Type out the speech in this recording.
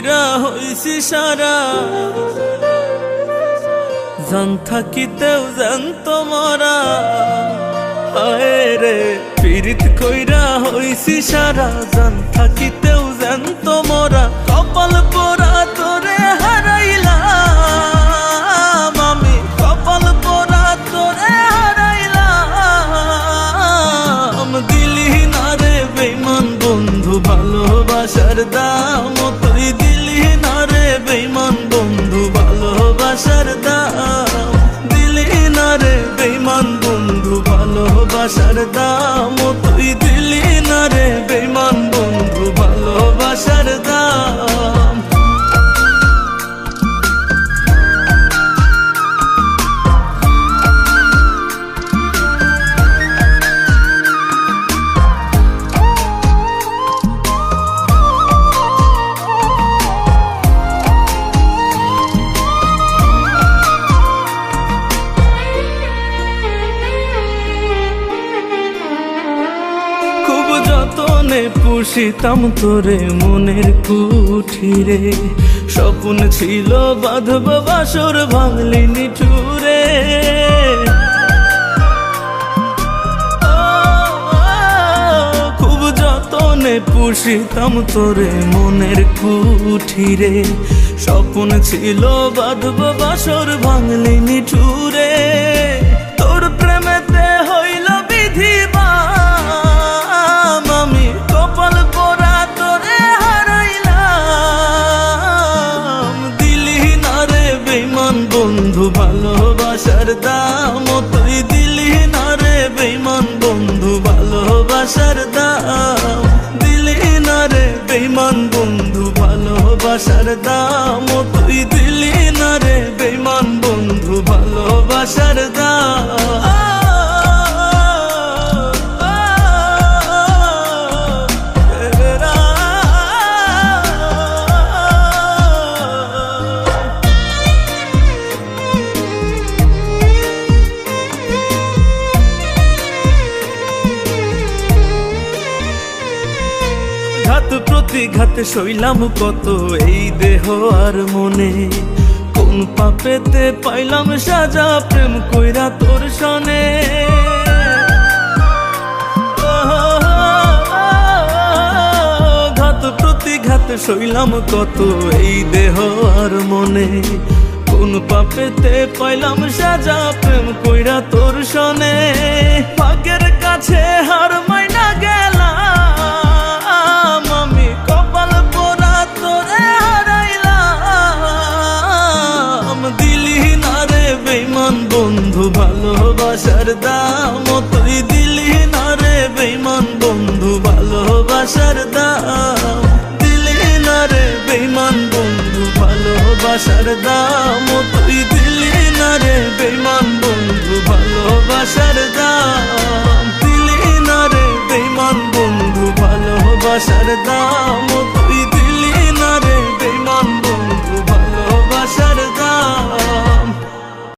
কইরা হইছি সারা, জান থাকিতেও জানত মরা। হায় রে পীড়িত কইরা হইছি সারা, জান থাকিতেও জানত মরা। কপাল পোড়া তোরে হারাইলাম আমি, কপাল পোড়া তোরে হারাইলাম। দিলি না রে বেঈমান বন্ধু ভালোবাসার দাম, তুই দিলি না রে বেঈমান বন্ধু ভালোবাসার দাম। দিলি না রে বেঈমান বন্ধু ভালোবাসার দাম, তুই দিলি না রে বেঈমান বন্ধু ভালোবাসার দাম। যতনে পুষিতাম তোরে মনের কুঠিরে, স্বপ্ন ছিল বাঁধব বাসর ভাঙলি নিঠুরে। খুব যতনে পুষিতাম তোরে মনের কুঠিরে, স্বপ্ন ছিল বাঁধব বাসর ভাঙলি নিঠুরে। তোর প্রেমেতে হইল বিধি আমি, কপাল পোড়া তোরে হারাইলাম। দিলি না রে বেঈমান বন্ধু ভালোবাসার দাম, তুই দিলি না রে বেঈমান বন্ধু ভালোবাসার দাম। দিলি না রে বেঈমান বন্ধু ভালোবাসার দাম, তুই দিলি না রে বেঈমান বন্ধু ভালোবাসার দাম। ঘাত প্রতিঘাত সইলাম কত এই দেহ আর মনে, কোন পাপেতে পাইলাম সাজা প্রেম কইরা তোর সনে। ঘাত প্রতিঘাত সইলাম কত এই দেহ আর মনে, কোন পাপেতে পাইলাম সাজা প্রেম কইরা তোর সনে। ভাগ্যের কাছে হার মাইনা গেলাম আমি, কপাল পোড়া তোরে হারাইলাম। দিলি না রে বেঈমান বন্ধু ভালোবাসার দাম, তুই দিলি না রে বেঈমান বন্ধু ভালোবাসার দাম। দিলি না রে বেঈমান বন্ধু ভালোবাসার দাম, তুই দিলি না রে বেঈমান বন্ধু ভালোবাসার দাম। দিলি না রে বেঈমান বন্ধু ভালোবাসার দাম।